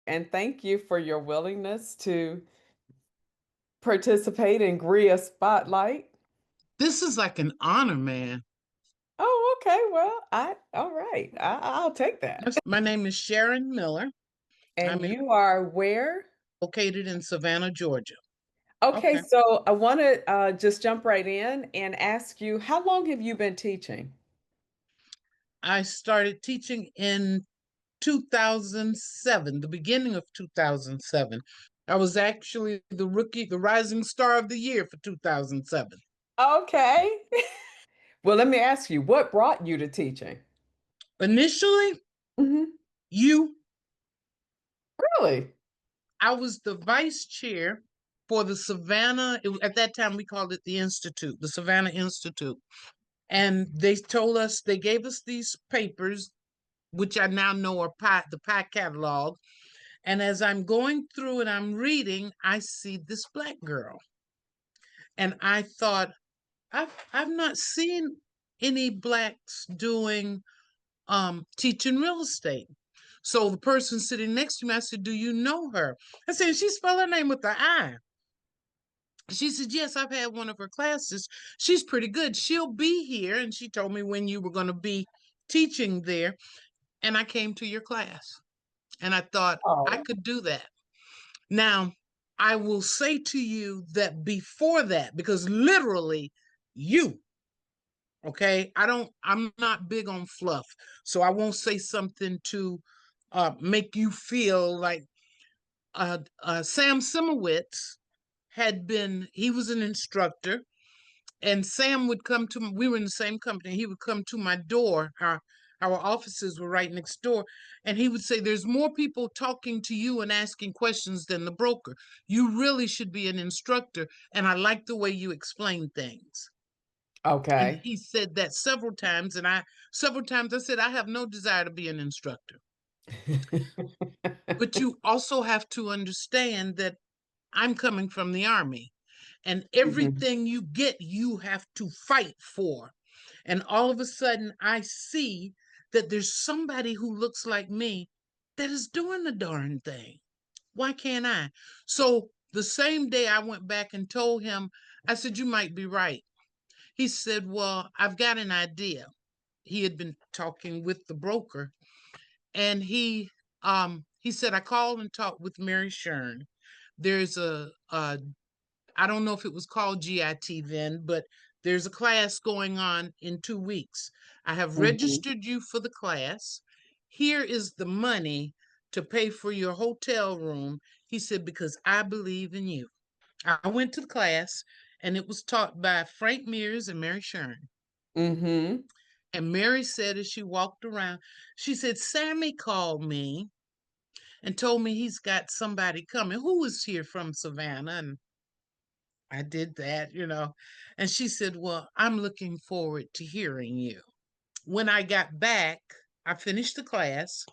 And thank you for your willingness to participate in GRIA Spotlight. This is like an honor, man. Oh, okay. Well, all right. I'll take that. My name is Sharon Miller. And I'm you are where? located in Savannah, Georgia. Okay, Okay. so I want to just jump right in and ask you, how long have you been teaching? I started teaching in 2007, the beginning of 2007. I was actually the rookie, the rising star of the year for 2007. Okay. Well, let me ask you, what brought you to teaching? Initially, Hmm. you, Really? I was the vice chair for the Savannah, at that time we called it the Institute, the Savannah Institute. And they told us, they gave us these papers, which I now know are the pie catalog. And as I'm going through and I'm reading, I see this black girl. And I thought, I've not seen any blacks doing teaching real estate. So the person sitting next to me, I said, "Do you know her?" I said, "She spelled her name with the I." She said, "Yes, I've had one of her classes. She's pretty good. She'll be here." And she told me when you were going to be teaching there. And I came to your class and I thought I Oh. could do that. Now, I will say to you that before that, because literally you, okay, I'm not big on fluff. So I won't say something to make you feel like Sam Simowitz he was an instructor. And Sam would come to, we were in the same company. He would come to my door. Our offices were right next door. And he would say, "There's more people talking to you and asking questions than the broker. You really should be an instructor. And I like the way you explain things." And Okay. he said that several times. And several times I said, "I have no desire to be an instructor." But you also have to understand that I'm coming from the Army. And Mhm. everything you get, you have to fight for. And all of a sudden, I see that there's somebody who looks like me that is doing the darn thing. Why can't I? So the same day I went back and told him, I said, "You might be right." He said, "Well, I've got an idea." He had been talking with the broker, and he said, "I called and talked with Mary Sharon. There's a I don't know if it was called GIT then, but there's a class going on in 2 weeks. I have Mhm. registered you for the class. Here is the money to pay for your hotel room." He said, "Because I believe in you." I went to the class and it was taught by Frank Mears and Mary Sharon. Mhm. And Mary said as she walked around, she said, "Sammy called me and told me he's got somebody coming who was here from Savannah." And I did that. And she said, "Well, I'm looking forward to hearing you." When I got back, I finished the class.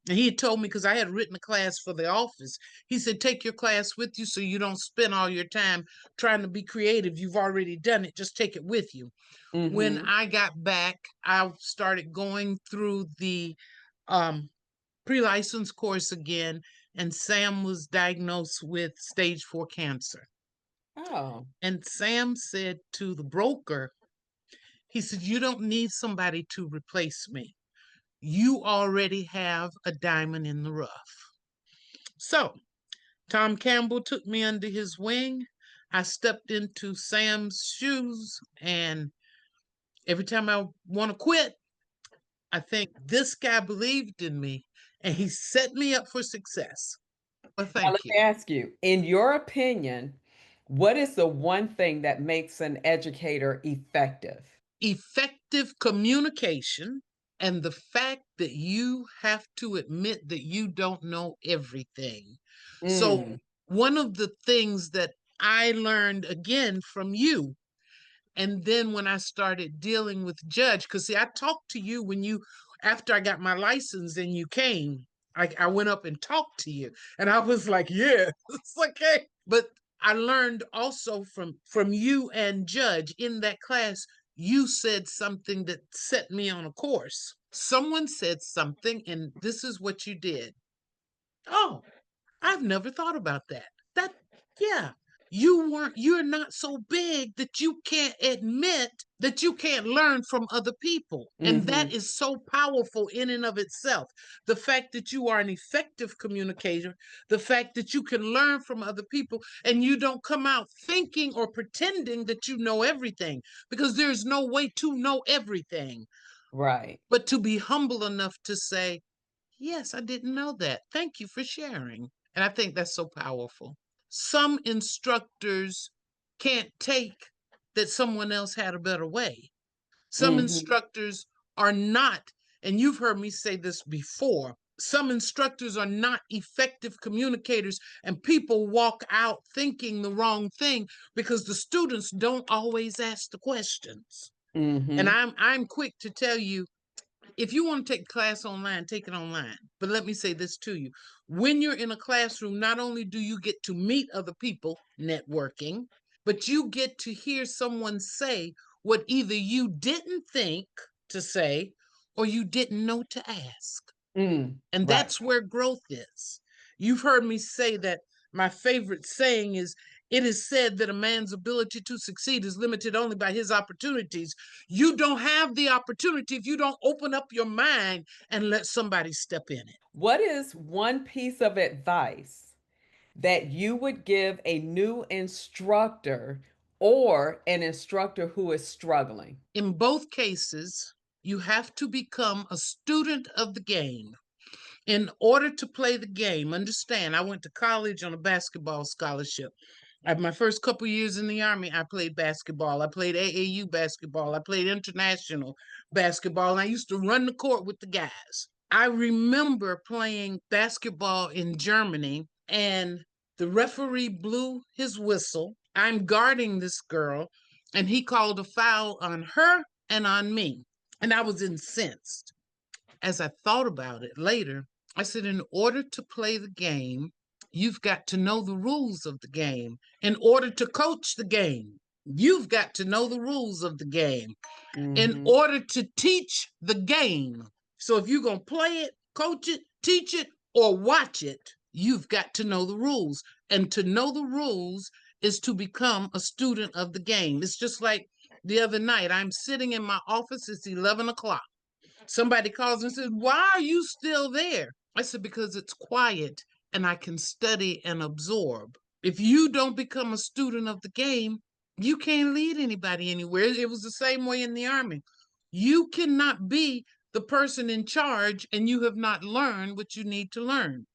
And he had told me, because I had written a class for the office, he said, "Take your class with you so you don't spend all your time trying to be creative. You've already done it. Just take it with you." When Mhm. I got back, I started going through the um, pre license course again, and Sam was diagnosed with stage 4 cancer. Oh. And Sam said to the broker, he said, "You don't need somebody to replace me. You already have a diamond in the rough." So Tom Campbell took me under his wing. I stepped into Sam's shoes, and every time I want to quit, I think this guy believed in me and he set me up for success. Well, Now, thank let you. me ask you, in your opinion, what is the one thing that makes an educator effective? Effective communication and the fact that you have to admit that you don't know everything. So, Mm. one of the things that I learned again from you, and then when I started dealing with Judge, because see, I talked to you after I got my license and you came, I went up and talked to you, and I was like, "Yeah, it's okay." But I learned also from you and Judge in that class, you said something that set me on a course. Someone said something, and this is what you did. Oh, I've never thought about that. That, yeah, you're not so big that you can't admit that you can't learn from other people. And that Mhm. is so powerful in and of itself. The fact that you are an effective communicator, the fact that you can learn from other people and you don't come out thinking or pretending that you know everything, because there's no way to know everything, Right. but to be humble enough to say, yes, I didn't know that. Thank you for sharing. And I think that's so powerful. Some instructors can't take that someone else had a better way. Some Mhm. instructors are not, and you've heard me say this before, some instructors are not effective communicators, and people walk out thinking the wrong thing because the students don't always ask the questions. And Mhm. I'm quick to tell you, if you want to take a class online, take it online. But let me say this to you. When you're in a classroom, not only do you get to meet other people, networking, but you get to hear someone say what either you didn't think to say or you didn't know to ask. And Right. that's where growth is. You've heard me say that my favorite saying is, it is said that a man's ability to succeed is limited only by his opportunities. You don't have the opportunity if you don't open up your mind and let somebody step in it. What is one piece of advice that you would give a new instructor or an instructor who is struggling? In both cases, you have to become a student of the game. In order to play the game, understand, I went to college on a basketball scholarship. My first couple years in the Army, I played basketball. I played AAU basketball. I played international basketball. And I used to run the court with the guys. I remember playing basketball in Germany, and the referee blew his whistle. I'm guarding this girl, and he called a foul on her and on me. And I was incensed. As I thought about it later, I said, in order to play the game, you've got to know the rules of the game. In order to coach the game, you've got to know the rules of the game. In Mhm. order to teach the game. So if you're going to play it, coach it, teach it, or watch it, you've got to know the rules. And to know the rules is to become a student of the game. It's just like the other night, I'm sitting in my office, it's 11 o'clock. Somebody calls and says, "Why are you still there?" I said, "Because it's quiet and I can study and absorb." If you don't become a student of the game, you can't lead anybody anywhere. It was the same way in the Army. You cannot be the person in charge and you have not learned what you need to learn.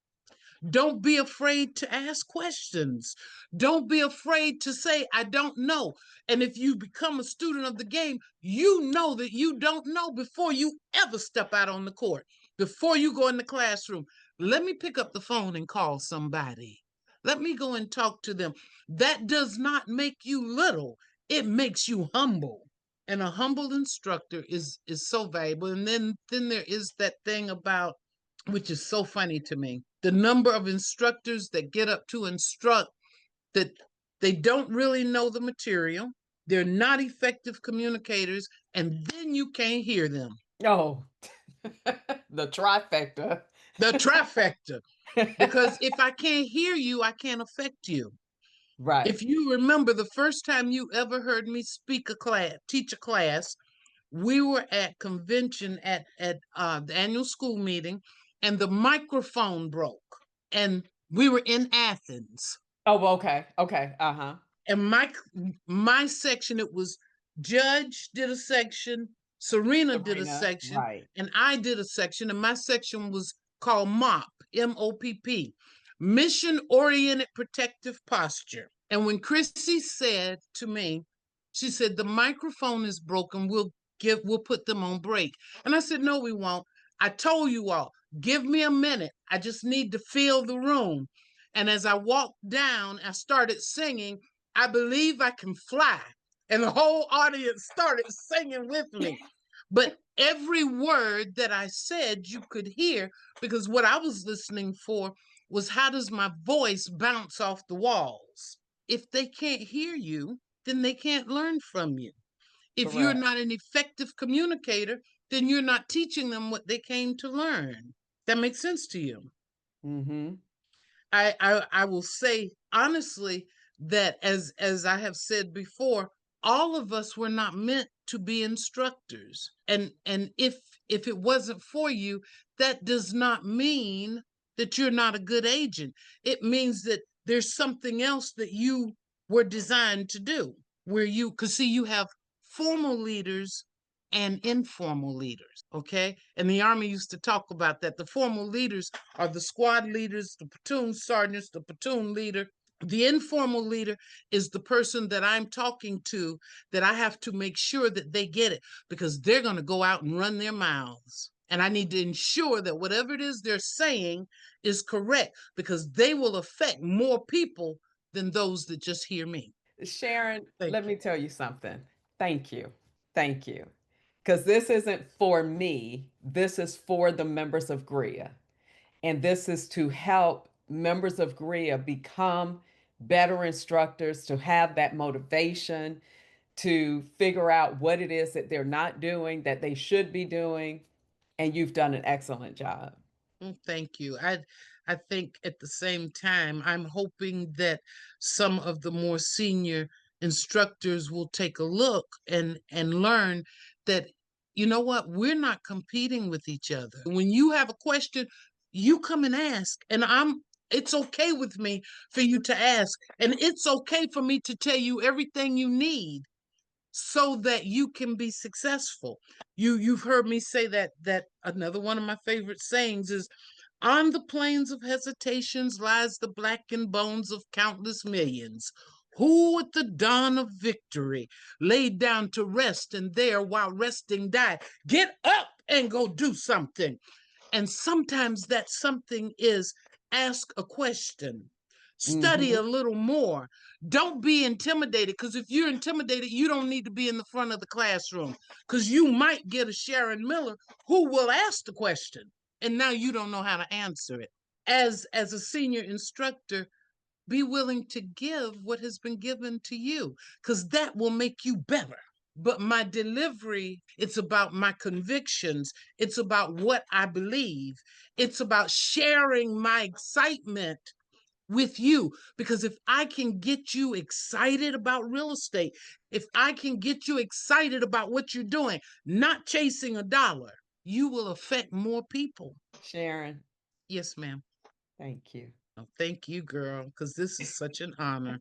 Don't be afraid to ask questions. Don't be afraid to say, I don't know. And if you become a student of the game, you know that you don't know before you ever step out on the court, before you go in the classroom. Let me pick up the phone and call somebody. Let me go and talk to them. That does not make you little, it makes you humble. And a humble instructor is so valuable. And then there is that thing about, which is so funny to me, the number of instructors that get up to instruct that they don't really know the material, they're not effective communicators, and then you can't hear them. Oh, the trifecta. The trifecta. Because if I can't hear you, I can't affect you. Right. If you remember the first time you ever heard me speak a class, teach a class, we were at convention at the annual school meeting, and the microphone broke, and we were in Athens. Oh, okay. Okay. Uh-huh. And my section, it was Judge did a section, Serena did a Sabrina, section, right. and I did a section, and my section was called MOP, Mission Oriented Protective Posture. And when Chrissy said to me, she said, the microphone is broken, we'll put them on break. And I said, no, we won't. I told you all, give me a minute, I just need to feel the room. And as I walked down, I started singing, I believe I can fly. And the whole audience started singing with me. But every word that I said, you could hear, because what I was listening for was, how does my voice bounce off the walls? If they can't hear you, then they can't learn from you. If you're Correct. not an effective communicator, then you're not teaching them what they came to learn. That makes sense to you. Mm-hmm. I will say honestly that as I have said before, all of us were not meant to be instructors. And if it wasn't for you, that does not mean that you're not a good agent. It means that there's something else that you were designed to do. Where you cuz see you have formal leaders and informal leaders, okay? And the army used to talk about that. The formal leaders are the squad leaders, the platoon sergeants, the platoon leader. The informal leader is the person that I'm talking to that I have to make sure that they get it because they're going to go out and run their mouths. And I need to ensure that whatever it is they're saying is correct because they will affect more people than those that just hear me. Sharon, Thank let you. me tell you something. Thank you. Thank you. Because this isn't for me, this is for the members of GRIA. And this is to help members of GRIA become better instructors, to have that motivation, to figure out what it is that they're not doing, that they should be doing. And you've done an excellent job. Thank you. I think at the same time, I'm hoping that some of the more senior instructors will take a look and learn that you know what, we're not competing with each other. When you have a question, you come and ask, and it's okay with me for you to ask, and it's okay for me to tell you everything you need so that you can be successful. You've heard me say that another one of my favorite sayings is on the plains of hesitations lies the blackened bones of countless millions who at the dawn of victory laid down to rest and there while resting died. Get up and go do something. And sometimes that something is ask a question, study Mm-hmm. a little more. Don't be intimidated because if you're intimidated, you don't need to be in the front of the classroom because you might get a Sharon Miller who will ask the question and now you don't know how to answer it. As a senior instructor, be willing to give what has been given to you because that will make you better. But my delivery, it's about my convictions. It's about what I believe. It's about sharing my excitement with you. Because if I can get you excited about real estate, if I can get you excited about what you're doing, not chasing a dollar, you will affect more people. Sharon, Yes, ma'am. thank you. Oh, thank you, girl, because this is such an honor.